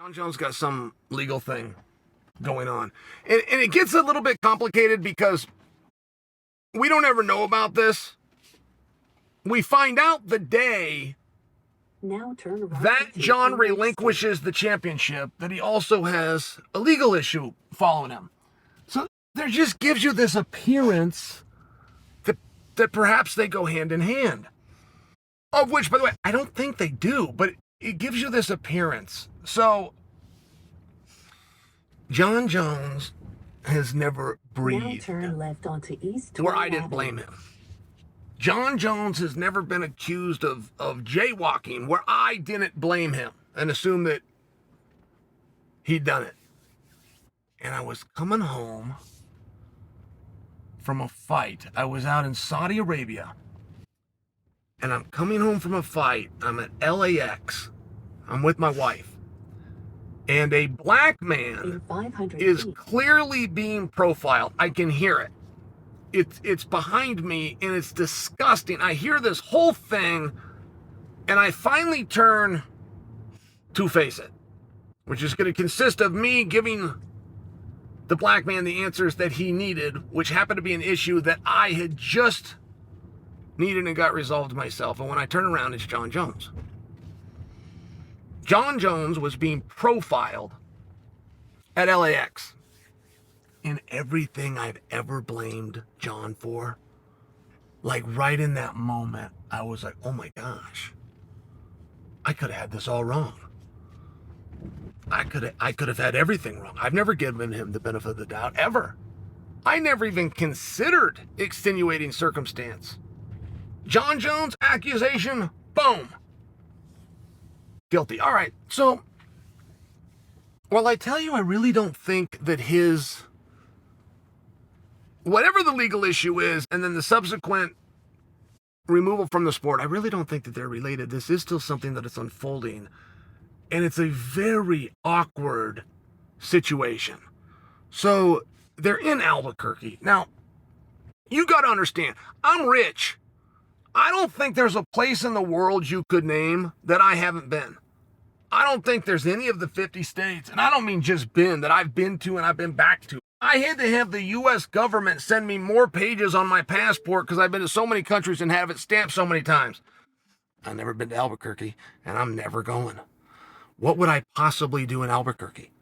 Jon Jones got some legal thing going on. And it gets a little bit complicated because we don't ever know about this. We find out the day that Jon relinquishes the championship that he also has a legal issue following him. So there just gives you this appearance that perhaps they go hand in hand. Of which, by the way, I don't think they do, but it gives you this appearance. So Jon Jones has never breathed turn left onto East where I didn't blame him. Jon Jones has never been accused of jaywalking where I didn't blame him and assume that he'd done it. And I was coming home from a fight. I was out in Saudi Arabia. And I'm coming home from a fight. I'm at LAX. I'm with my wife. And a black man is clearly being profiled. I can hear it. It's behind me, and it's disgusting. I hear this whole thing, and I finally turn to face it, which is going to consist of me giving the black man the answers that he needed, which happened to be an issue that I had just needed and got resolved myself. And when I turn around, it's Jon Jones. Jon Jones was being profiled at LAX. In everything I've ever blamed Jon for, like right in that moment, I was like, oh my gosh, I could have had this all wrong. I could have had everything wrong. I've never given him the benefit of the doubt, ever. I never even considered extenuating circumstance. Jon Jones, accusation, boom. Guilty. All right, so, well, I tell you, I really don't think that his, whatever the legal issue is, and then the subsequent removal from the sport, I really don't think that they're related. This is still something that is unfolding, and it's a very awkward situation. So they're in Albuquerque. Now, you got to understand, I'm rich. I don't think there's a place in the world you could name that I haven't been. I don't think there's any of the 50 states, and I don't mean just been, that I've been to and I've been back to. I had to have the U.S. government send me more pages on my passport because I've been to so many countries and have it stamped so many times. I've never been to Albuquerque, and I'm never going. What would I possibly do in Albuquerque?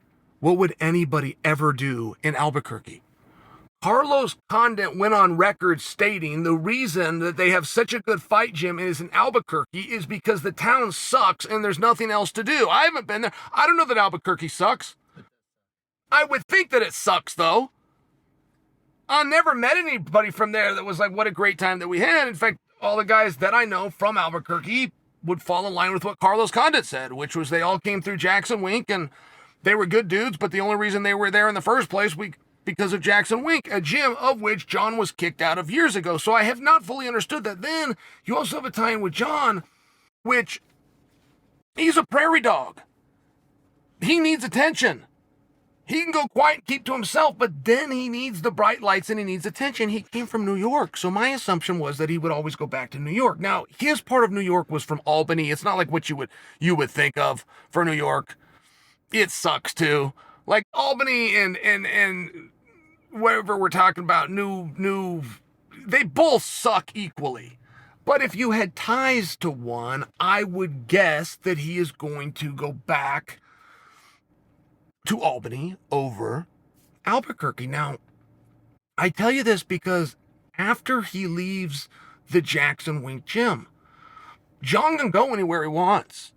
What would anybody ever do in Albuquerque? Carlos Condit went on record stating the reason that they have such a good fight gym is in Albuquerque is because the town sucks and there's nothing else to do. I haven't been there. I don't know that Albuquerque sucks. I would think that it sucks, though. I never met anybody from there that was like, what a great time that we had. In fact, all the guys that I know from Albuquerque would fall in line with what Carlos Condit said, which was they all came through Jackson Wink and they were good dudes, but the only reason they were there in the first place because of Jackson Wink, a gym of which Jon was kicked out of years ago. So I have not fully understood that. Then you also have a tie-in with Jon, which he's a prairie dog. He needs attention. He can go quiet and keep to himself, but then he needs the bright lights and he needs attention. He came from New York, so my assumption was that he would always go back to New York. Now, his part of New York was from Albany. It's not like what you would think of for New York. It sucks too. Like Albany and whatever we're talking about, new, they both suck equally. But if you had ties to one, I would guess that he is going to go back to Albany over Albuquerque. Now, I tell you this because after he leaves the Jackson Wink gym, Jon can go anywhere he wants.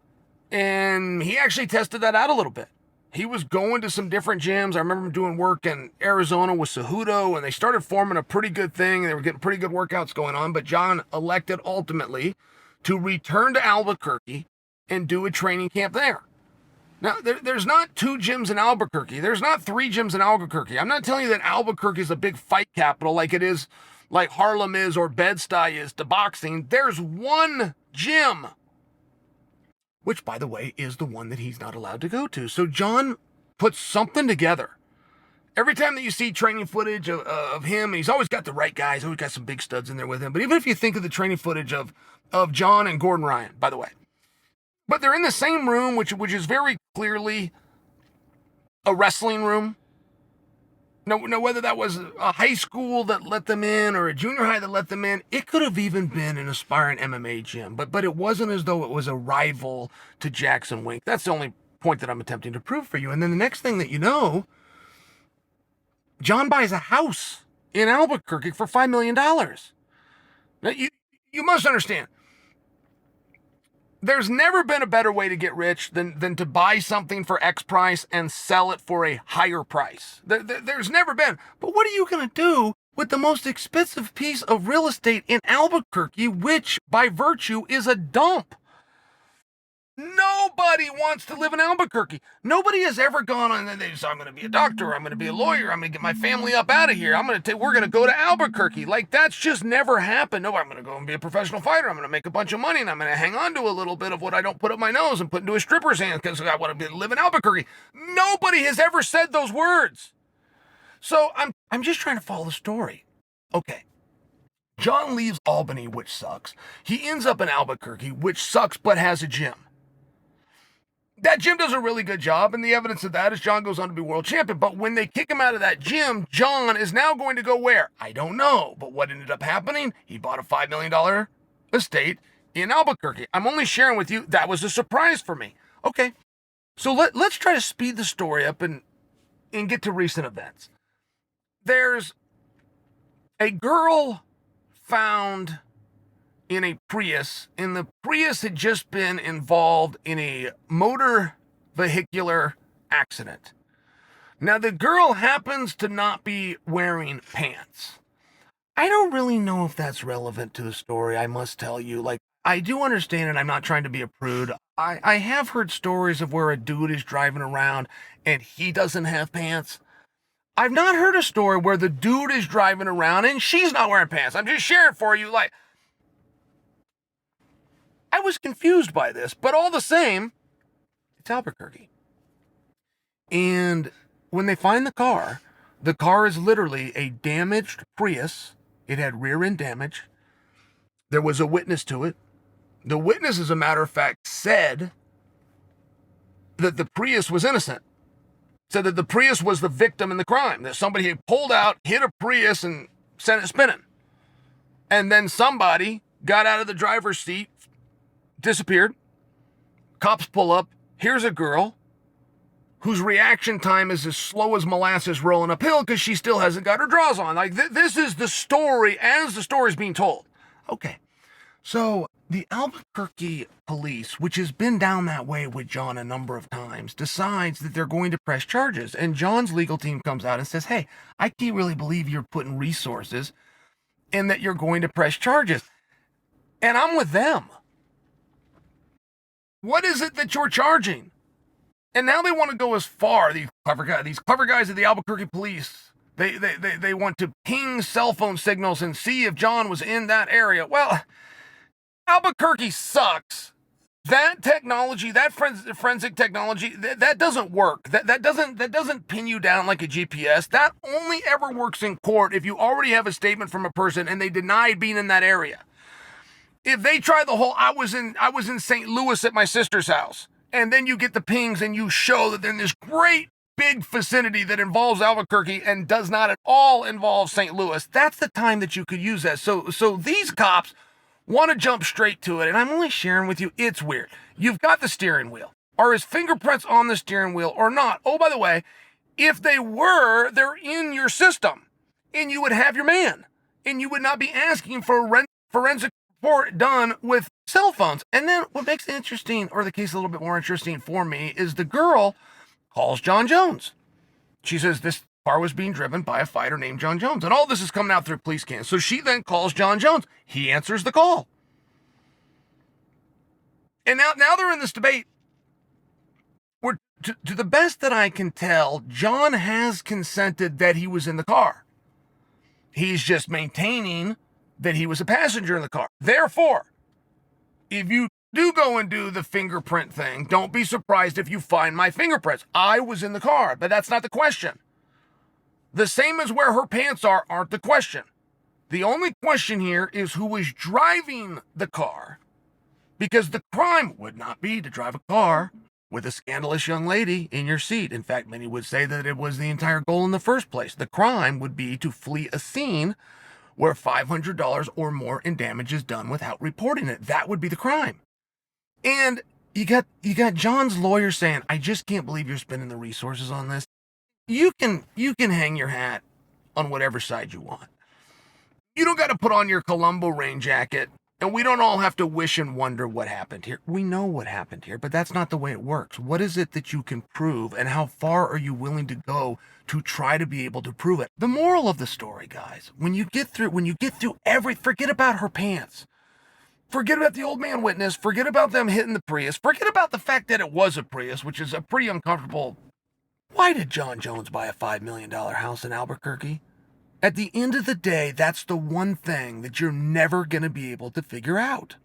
And he actually tested that out a little bit. He was going to some different gyms. I remember him doing work in Arizona with Cejudo, and they started forming a pretty good thing. They were getting pretty good workouts going on, but Jon elected ultimately to return to Albuquerque and do a training camp there. Now, there's not 2 gyms in Albuquerque. There's not 3 gyms in Albuquerque. I'm not telling you that Albuquerque is a big fight capital like it is, like Harlem is or Bed-Stuy is to boxing. There's one gym, which, by the way, is the one that he's not allowed to go to. So Jon puts something together. Every time that you see training footage of him, he's always got the right guys, always got some big studs in there with him. But even if you think of the training footage of Jon and Gordon Ryan, by the way, but they're in the same room, which is very clearly a wrestling room. No, whether that was a high school that let them in or a junior high that let them in, it could have even been an aspiring MMA gym. But it wasn't as though it was a rival to Jackson Wink. That's the only point that I'm attempting to prove for you. And then the next thing that you know, Jon buys a house in Albuquerque for $5 million. Now, you must understand, there's never been a better way to get rich than to buy something for X price and sell it for a higher price. There's never been. But what are you going to do with the most expensive piece of real estate in Albuquerque, which by virtue is a dump? Nobody wants to live in Albuquerque. Nobody has ever gone on and they say, I'm going to be a doctor, I'm going to be a lawyer, I'm going to get my family up out of here, we're going to go to Albuquerque. Like, that's just never happened. No, I'm going to go and be a professional fighter, I'm going to make a bunch of money, and I'm going to hang on to a little bit of what I don't put up my nose and put into a stripper's hand because I want to live in Albuquerque. Nobody has ever said those words. So I'm just trying to follow the story. Okay. Jon leaves Albany, which sucks. He ends up in Albuquerque, which sucks but has a gym. That gym does a really good job, and the evidence of that is Jon goes on to be world champion. But when they kick him out of that gym, Jon is now going to go where? I don't know. But what ended up happening? He bought a $5 million estate in Albuquerque. I'm only sharing with you, that was a surprise for me. Okay, so let's try to speed the story up and get to recent events. There's a girl found in a Prius, and the Prius had just been involved in a motor vehicular accident. Now, the girl happens to not be wearing pants. I don't really know if that's relevant to the story, I must tell you. Like, I do understand, and I'm not trying to be a prude. I have heard stories of where a dude is driving around and he doesn't have pants. I've not heard a story where the dude is driving around and she's not wearing pants. I'm just sharing for you, like, I was confused by this, but all the same, it's Albuquerque. And when they find the car is literally a damaged Prius. It had rear end damage. There was a witness to it. The witness, as a matter of fact, said that the Prius was innocent. Said that the Prius was the victim in the crime. That somebody had pulled out, hit a Prius, and sent it spinning. And then somebody got out of the driver's seat, disappeared. Cops pull up. Here's a girl whose reaction time is as slow as molasses rolling uphill because she still hasn't got her drawers on. Like, this is the story as the story is being told. Okay, so the Albuquerque police, which has been down that way with Jon a number of times, decides that they're going to press charges. And Jon's legal team comes out and says, hey, I can't really believe you're putting resources and that you're going to press charges. And I'm with them. What is it that you're charging? And now they want to go as far, these clever guys at the Albuquerque police. They want to ping cell phone signals and see if Jon was in that area. Well, Albuquerque sucks. That technology, that forensic technology, that doesn't work. That doesn't pin you down like a GPS. That only ever works in court if you already have a statement from a person and they denied being in that area. If they try the whole, I was in St. Louis at my sister's house, and then you get the pings and you show that they're in this great big vicinity that involves Albuquerque and does not at all involve St. Louis, that's the time that you could use that. So these cops want to jump straight to it, and I'm only sharing with you, it's weird. You've got the steering wheel. Are his fingerprints on the steering wheel or not? Oh, by the way, if they were, they're in your system, and you would have your man, and you would not be asking for a forensic report done with cell phones. And then what makes it interesting, or the case a little bit more interesting for me, is the girl calls Jon Jones. She says this car was being driven by a fighter named Jon Jones. And all this is coming out through police cams. So she then calls Jon Jones. He answers the call. And now they're in this debate where, to the best that I can tell, Jon has consented that he was in the car. He's just maintaining that he was a passenger in the car. Therefore, if you do go and do the fingerprint thing, don't be surprised if you find my fingerprints. I was in the car, but that's not the question. The same as where her pants aren't the question. The only question here is who was driving the car, because the crime would not be to drive a car with a scandalous young lady in your seat. In fact, many would say that it was the entire goal in the first place. The crime would be to flee a scene where $500 or more in damage is done without reporting it. That would be the crime. And you got Jon's lawyer saying, I just can't believe you're spending the resources on this. You can hang your hat on whatever side you want. You don't got to put on your Columbo rain jacket, and we don't all have to wish and wonder what happened here. We know what happened here, but that's not the way it works. What is it that you can prove, and how far are you willing to go to try to be able to prove it? The moral of the story, guys, when you get through forget about her pants. Forget about the old man witness. Forget about them hitting the Prius. Forget about the fact that it was a Prius, which is a pretty uncomfortable. Why did Jon Jones buy a $5 million house in Albuquerque? At the end of the day, that's the one thing that you're never going to be able to figure out.